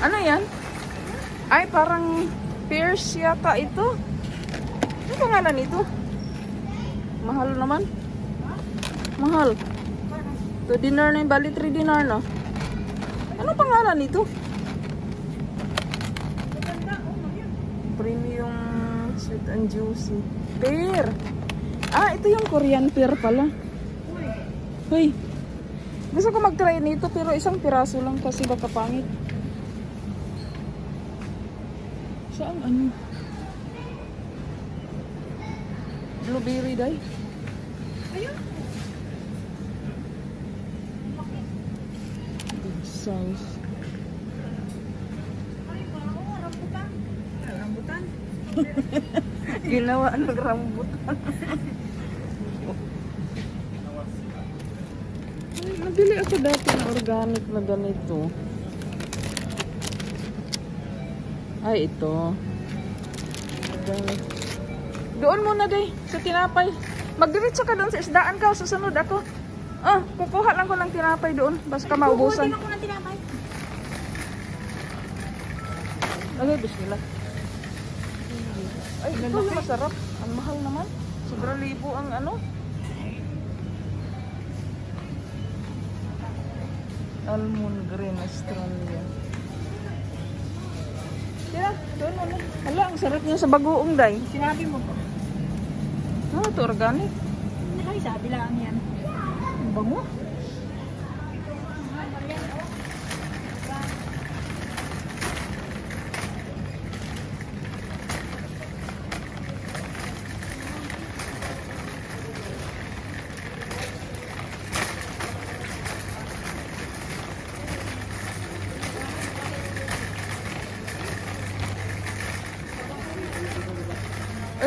Ano yan? Ay, parang Pierce yata ito. Ano pangalan ito? Mahal naman. Mahal. To dinar na yung bali 3 dinar no? Ano pangalan ito? Premium sweet and juicy. Pear. Ah, ito yung Korean pear pala. Hoy. Gusto ko mag-try nito pero isang piraso lang kasi baka pangit. Saan ano? Blueberry day. Ayun. Big size. Ay, wow, rambutan. Rambutan. Ginawa ng rambutan. Ay, nabili ako dati ng organic na ganito. Ay, ito. Organic. Doon muna day, sa tinapay. Magdiretso ka doon sa isdaan ka. Susunod ako. Kukuha lang ko ng tinapay doon. Basta maubusan. Kukuha din ako ng tinapay. Okay, bismillah. Ay, ito yung masarap. Ang mahal naman. Sobrang libo ang ano. Almond green Australia. Tira, doon muna. Hala, ang sarap niya sa bagoong day. Sinabi mo po. Ito organic. Nakaisa, bilaan yan. Ang bango.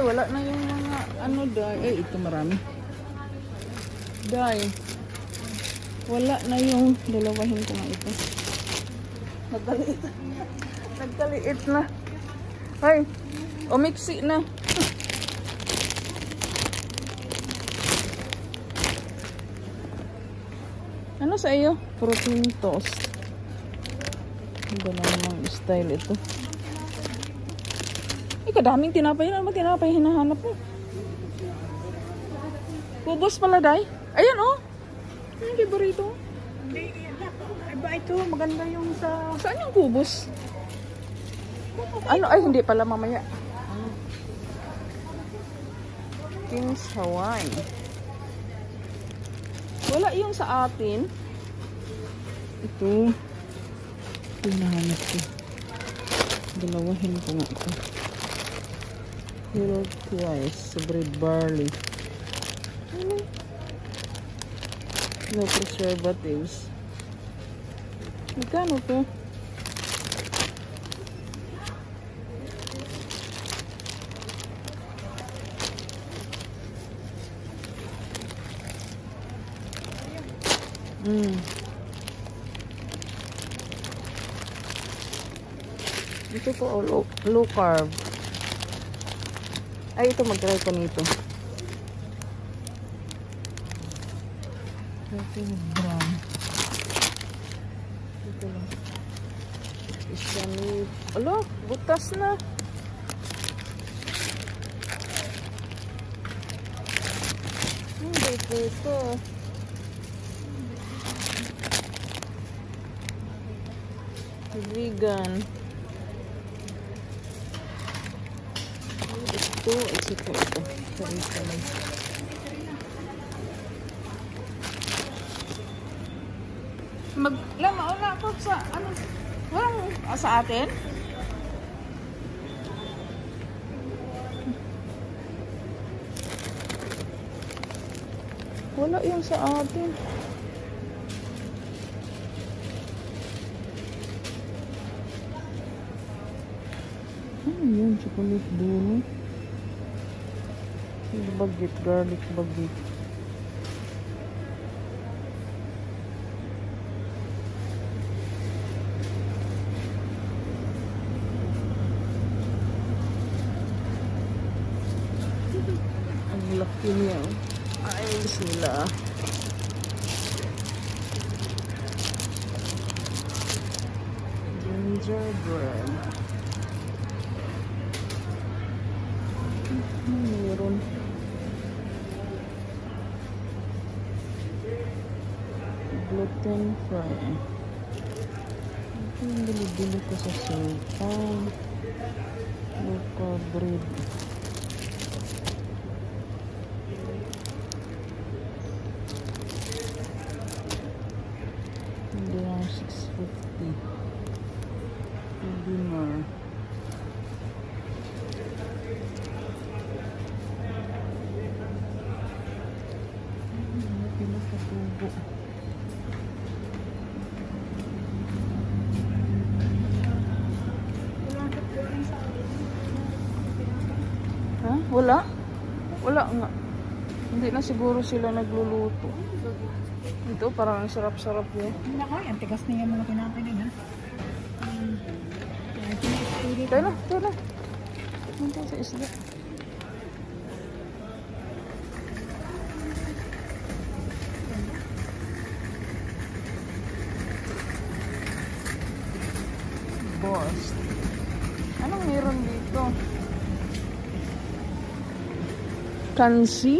Wala na yung mga ano dye. Ito marami. Dye. Wala na yung dalawahin ko nga ito. Nagkaliit. Nagkaliit na. Ay, umiksi na. Ano sa iyo? Protein toast. Iba na namang style ito. Kadaming tinapay. Ano ba tinapay hinahanap mo? Kubos pala, day. Ayan, oh. Yung favorito. Hindi, iba ito. Maganda yung sa... Saan yung kubos? Ano? Ay, hindi pala mamaya. King's Hawaii. Wala yung sa atin. Ito. Ito hinahanap ko. Dalawahin ko nga ito. Hello twice. Bread barley. No preservatives. Magkano to? Ito po low carb. Ay, ito mag-try ko nito. 13 gram. Ito lang. Isang leaf. Alo, butas na. Hindi po ito. Vegan. Ito, ito po ito. Sarita lang. Mauna ako sa, ano, walang, sa atin? Wala yung sa atin. Ano yun? Chocolate donut. Bagit, garlic bagit. Ang laki niya. Ay, sila. gingerbread. Meron. Gluten free. Ito yung bili-bili ko sa Sultan. Local bread. Hindi lang 650. Dinner. Pila sa tubo. Ha? Wala? Wala nga. Hindi na siguro sila nagluluto. Ito parang ang sarap-sarap yun. Nako, ang tigas na yung mga kinakain ha. Tayo na, tayo na. Punta sa isla. Boss. Anong meron dito? Kansi?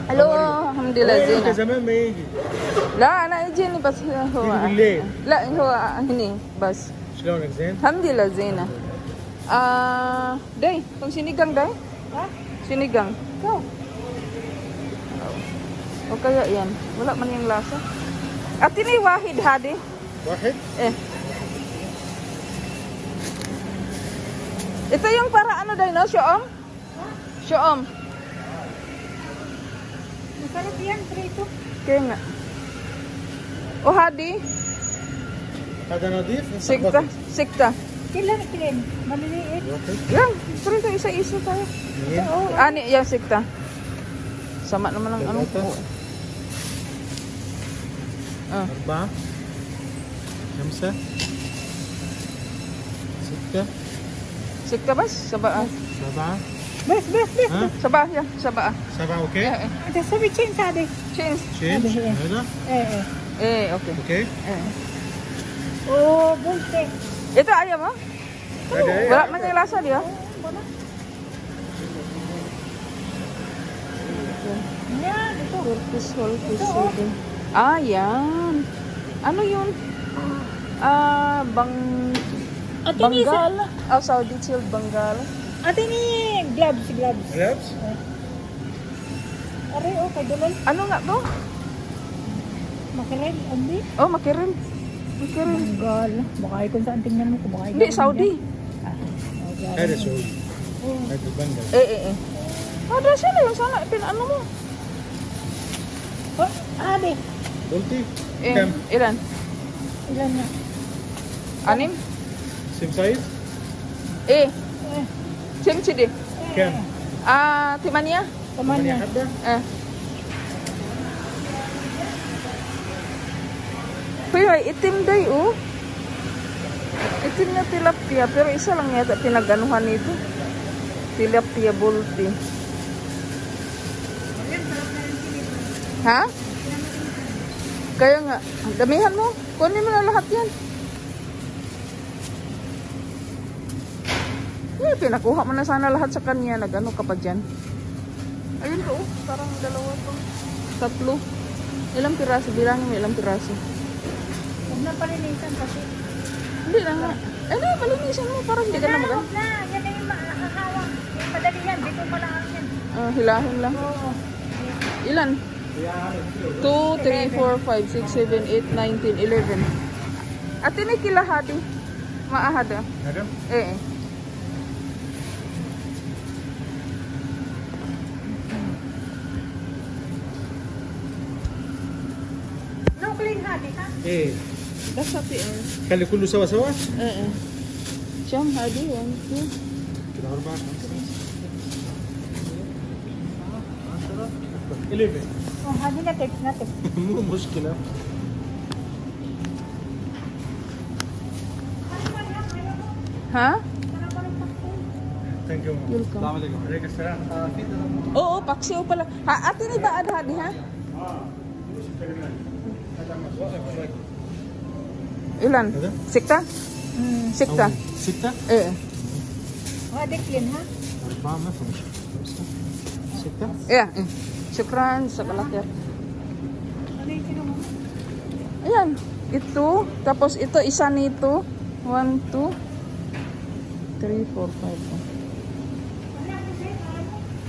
Hello, alhamdulillah Zina. زمان ما يجي لا أنا يجيني بس هو يجي بالليل. لا هو هني بس شلونك زين؟ alhamdulillah Zina. Day, kung sinigang day? Ha? Sinigang. Go. O kaya yan, wala man yung lasa. At ini wahid hadi. واحد Eh. Ito yung para ano day no, Syoom? Syoom. Masarap yan, prito. Kaya nga. O hadi, هذا نظيف sikta, sikta. Kailan itin? Maliliit. واحد Yan, pero ito isa-isa tayo. اثنين Oo, ani yan sikta. Sama naman ang ano ko. أربعة خمسة ستة Sikta bas, sabaa. سبعة Bes, bes, bes. ها Sabaa yan, sabaa. سبعة أوكي Ada sabi chin sade. Change. تشينج هذه. هذا Okay. أوكي Eh. Oh, bunte. Ito ayaw mo? هذا إيه؟ Wala man yung lasa diya. Yan, ito. Turkish whole fish season. Yan. Ano yun? At ini sa... Bengal. Saudi chilled Bengal. At ini gloves, gloves. Grabs Are, oh, kay Dolol. Ano nga to? Makirin, ambi. Oh, makirin. Makirin. Bengal. Baka kung saan tingnan mo, kung baka Hindi, Saudi. هذا سعودي هذا البنجل Eh. Ada sila yung sana. Ano mo? Oh, ade. قلتي Eh, كم؟ ilan? Ilan na? 6? سيم سايز؟ Eh, Eh, simsidi. كم؟ Timanya? Taman niya. حبة؟ Pero itim day, oh. Itim na tilapia, pero isa lang yata pinaganuhan nito. Tilapia bulti. Ha? Kaya nga, damihan mo. Kunin mo na lahat yan. Eh, pinakuha mo na sana lahat sa kanya. Nag-ano ka pa dyan. Ayun to, oh. Parang dalawa to. 3. Ilang piraso? Bilangin mo ilang piraso. Huwag na palinisan kasi. Hindi na nga. Ano, malinisan mo. Parang hindi ka na magano. Huwag na, yan na yung makakahawak. Yung madali yan, dito pala yan. Hilahin lang. Oo. Ilan? 2, 3, 4, 5, 6, 7, 8, 9, 10, 11. At ini kilahadi. Maahada. Ada? Eh. No clean hadi ha? ايه Das sapi eh. خلي كله سوا سوا Eh. Siyam hadi 1, 2. كده 4 5 11 Oh, hadi na text na text. مو مشكلة Ha? ثانك يو Welcome. السلام عليكم عليكم السلام Oo, paksiw pala. Ha, ate ni ba ada hadi ha? Ilan? Ada? Sikta? Sikta? 6 Eh. Oh, hadi clean ha? 4 ما في مشكلة 6 Yeah. Syukran sa kalakir. Ano yung kinuha? Ayan. Ito. Tapos ito, isa nito. 1, 2, 3, 4, 5.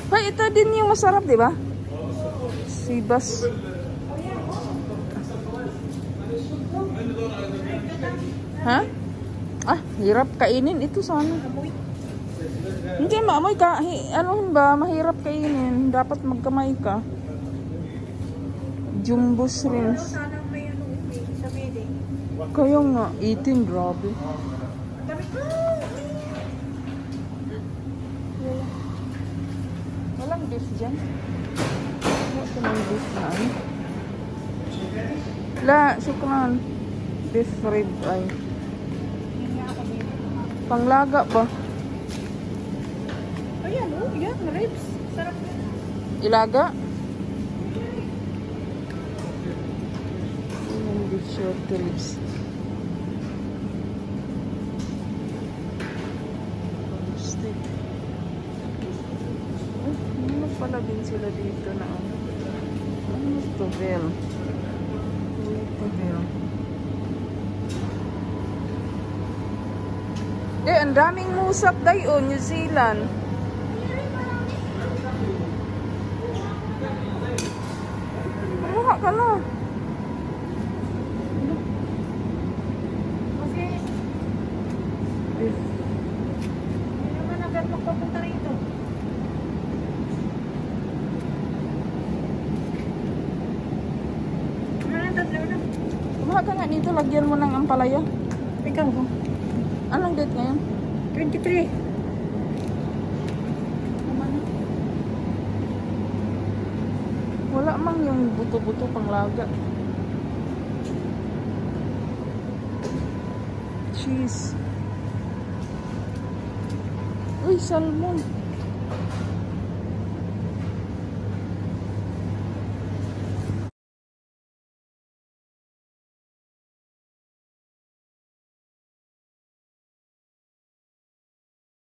Hoy, ito din yung masarap, di ba? Sibas. Ha? Ah, hirap kainin. Ito sana. Hindi, maamoy ka. Ano ba? Mahirap kainin. Dapat magkamay ka. Jumbo shrimps. Sana may ano sa wedding. Kaya nga, 18, grabe. Ang dami ko. Walang beef dyan. Wala ko ng beef na ano. La, syukran. Beef rib ay. Panglaga ba? Ayan, oh, yan, ribs. Sarap yan. Ilaga? Ayan, beef short ribs. Steak. Ano pala din sila dito na ano? Ano ito, Bell? Ano ito, Bell? Eh, ang daming musap dayo, New Zealand. Kumuha ka na. Kasi, hindi naman agad magpapunta rito. Ano na, tatlo na. Kumuha ka nga dito, lagyan mo ng ampalaya. Ikaw, oh. Anong date ngayon? 23. Wala mang yung buto-buto panglaga. Cheese. Uy, salmon.